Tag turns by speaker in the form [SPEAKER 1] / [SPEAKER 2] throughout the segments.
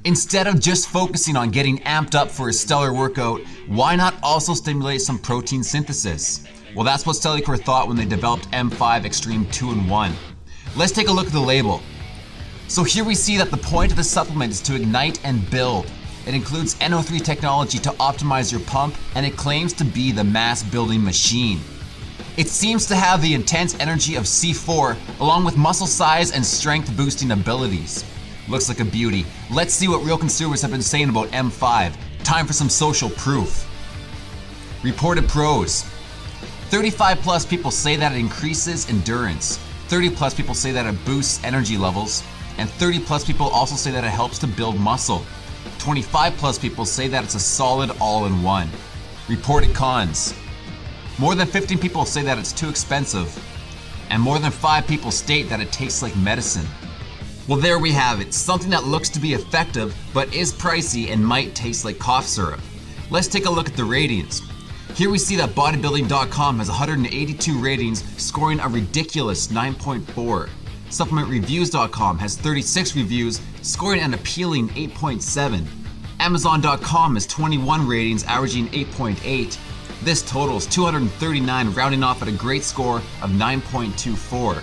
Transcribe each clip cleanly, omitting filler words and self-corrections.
[SPEAKER 1] Instead of just focusing on getting amped up for a stellar workout, why not also stimulate some protein synthesis? Well, that's what Cellucor thought when they developed M5 Extreme 2-in-1. Let's take a look at the label. So here we see that the point of the supplement is to ignite and build. It includes NO3 technology to optimize your pump, and it claims to be the mass building machine. It seems to have the intense energy of C4 along with muscle size and strength boosting abilities. Looks like a beauty. Let's see what real consumers have been saying about M5. Time for some social proof. Reported pros. 35 plus people say that it increases endurance. 30 plus people say that it boosts energy levels. And 30 plus people also say that it helps to build muscle. 25 plus people say that it's a solid all-in-one. Reported cons. More than 15 people say that it's too expensive. And more than 5 people state that it tastes like medicine. Well, there we have it. Something that looks to be effective, but is pricey and might taste like cough syrup. Let's take a look at the ratings. Here we see that bodybuilding.com has 182 ratings, scoring a ridiculous 9.4. Supplementreviews.com has 36 reviews, scoring an appealing 8.7. Amazon.com has 21 ratings, averaging 8.8. This totals 239, rounding off at a great score of 9.24.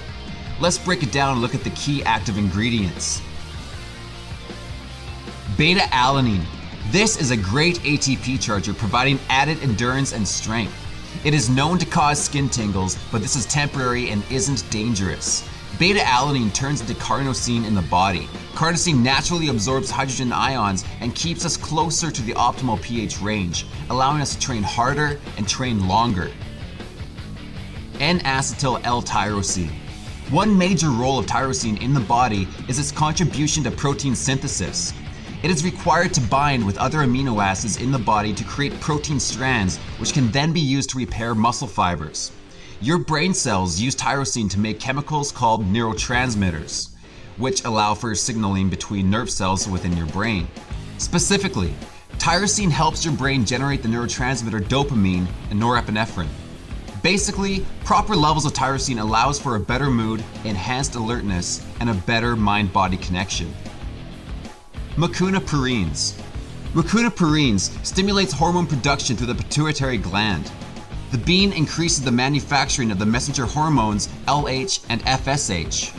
[SPEAKER 1] Let's break it down and look at the key active ingredients. Beta-alanine. This is a great ATP charger providing added endurance and strength. It is known to cause skin tingles, but this is temporary and isn't dangerous. Beta-alanine turns into carnosine in the body. Carnosine naturally absorbs hydrogen ions and keeps us closer to the optimal pH range, allowing us to train harder and train longer. N-acetyl L-tyrosine. One major role of tyrosine in the body is its contribution to protein synthesis. It is required to bind with other amino acids in the body to create protein strands, which can then be used to repair muscle fibers. Your brain cells use tyrosine to make chemicals called neurotransmitters, which allow for signaling between nerve cells within your brain. Specifically, tyrosine helps your brain generate the neurotransmitter dopamine and norepinephrine. Basically, proper levels of tyrosine allows for a better mood, enhanced alertness, and a better mind-body connection. Mucuna prurines. Mucuna prurines stimulates hormone production through the pituitary gland. The bean increases the manufacturing of the messenger hormones LH and FSH.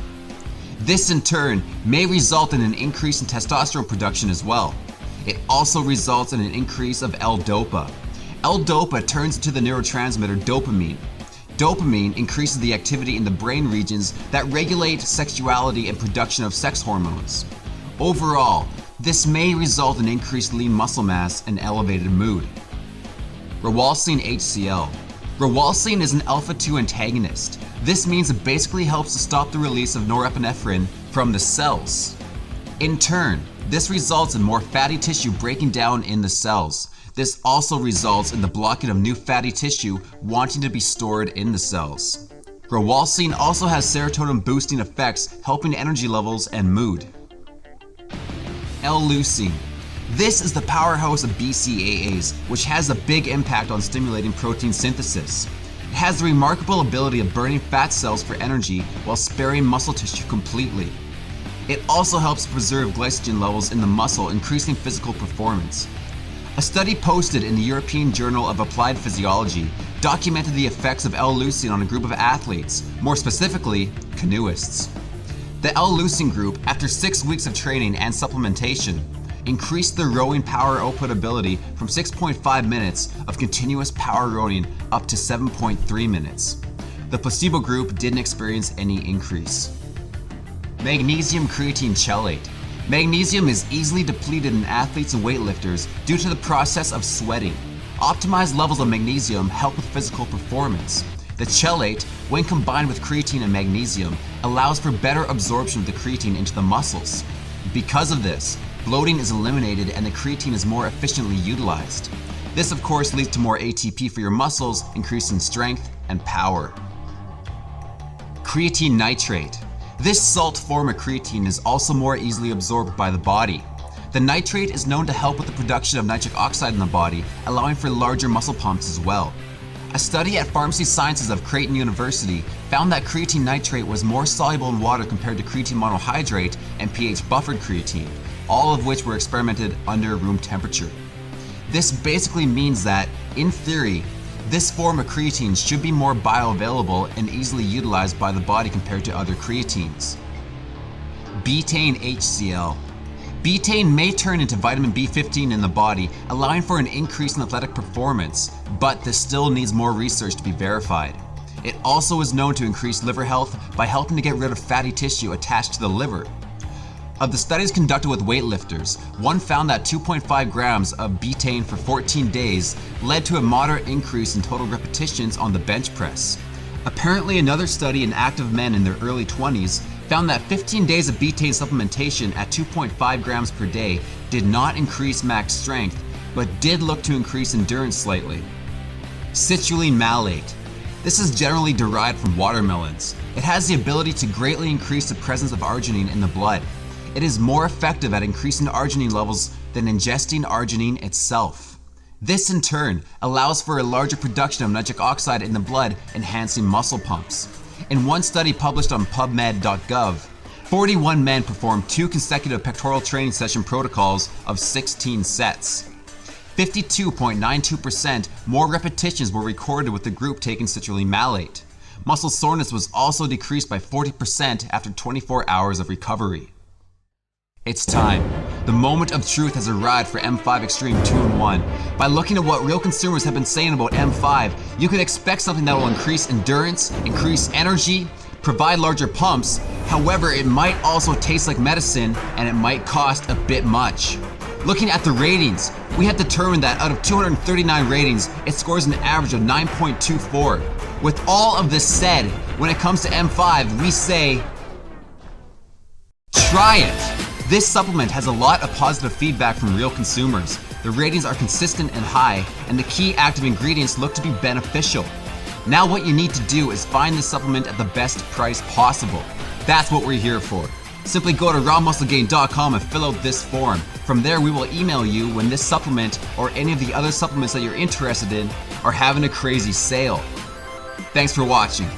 [SPEAKER 1] This in turn may result in an increase in testosterone production as well. It also results in an increase of L-DOPA. L-DOPA turns into the neurotransmitter dopamine. Dopamine increases the activity in the brain regions that regulate sexuality and production of sex hormones. Overall, this may result in increased lean muscle mass and elevated mood. Rewalsine HCl. Rewalsine is an alpha-2 antagonist. This means it basically helps to stop the release of norepinephrine from the cells. In turn, this results in more fatty tissue breaking down in the cells. This also results in the blocking of new fatty tissue wanting to be stored in the cells. Rewalsine also has serotonin boosting effects, helping energy levels and mood. L-leucine. This is the powerhouse of BCAAs, which has a big impact on stimulating protein synthesis. It has the remarkable ability of burning fat cells for energy while sparing muscle tissue completely. It also helps preserve glycogen levels in the muscle, increasing physical performance. A study posted in the European Journal of Applied Physiology documented the effects of L-leucine on a group of athletes, more specifically, canoeists. The L-leucine group, after 6 weeks of training and supplementation, increased their rowing power output ability from 6.5 minutes of continuous power rowing up to 7.3 minutes. The placebo group didn't experience any increase. Magnesium creatine chelate. Magnesium is easily depleted in athletes and weightlifters due to the process of sweating. Optimized levels of magnesium help with physical performance. The chelate, when combined with creatine and magnesium, allows for better absorption of the creatine into the muscles. Because of this, bloating is eliminated and the creatine is more efficiently utilized. This of course leads to more ATP for your muscles, increasing strength and power. Creatine nitrate. This salt form of creatine is also more easily absorbed by the body. The nitrate is known to help with the production of nitric oxide in the body, allowing for larger muscle pumps as well. A study at Pharmacy Sciences of Creighton University found that creatine nitrate was more soluble in water compared to creatine monohydrate and pH buffered creatine. all of which were experimented under room temperature. This basically means that, in theory, this form of creatine should be more bioavailable and easily utilized by the body compared to other creatines. Betaine HCl. Betaine may turn into vitamin B15 in the body, allowing for an increase in athletic performance, but this still needs more research to be verified. It also is known to increase liver health by helping to get rid of fatty tissue attached to the liver. Of the studies conducted with weightlifters, one found that 2.5 grams of betaine for 14 days led to a moderate increase in total repetitions on the bench press. Apparently, another study in active men in their early 20s found that 15 days of betaine supplementation at 2.5 grams per day did not increase max strength, but did look to increase endurance slightly. Citrulline malate. This is generally derived from watermelons. It has the ability to greatly increase the presence of arginine in the blood. It is more effective at increasing arginine levels than ingesting arginine itself. This in turn allows for a larger production of nitric oxide in the blood, enhancing muscle pumps. In one study published on PubMed.gov, 41 men performed 2 consecutive pectoral training session protocols of 16 sets. 52.92% more repetitions were recorded with the group taking citrulline malate. Muscle soreness was also decreased by 40% after 24 hours of recovery. It's time. The moment of truth has arrived for M5 Extreme 2-in-1. By looking at what real consumers have been saying about M5, you can expect something that will increase endurance, increase energy, provide larger pumps. However, it might also taste like medicine and it might cost a bit much. Looking at the ratings, we have determined that out of 239 ratings, it scores an average of 9.24. With all of this said, when it comes to M5, we say, try it! This supplement has a lot of positive feedback from real consumers. The ratings are consistent and high, and the key active ingredients look to be beneficial. Now what you need to do is find this supplement at the best price possible. That's what we're here for. Simply go to rawmusclegain.com and fill out this form. From there, we will email you when this supplement or any of the other supplements that you're interested in are having a crazy sale. Thanks for watching.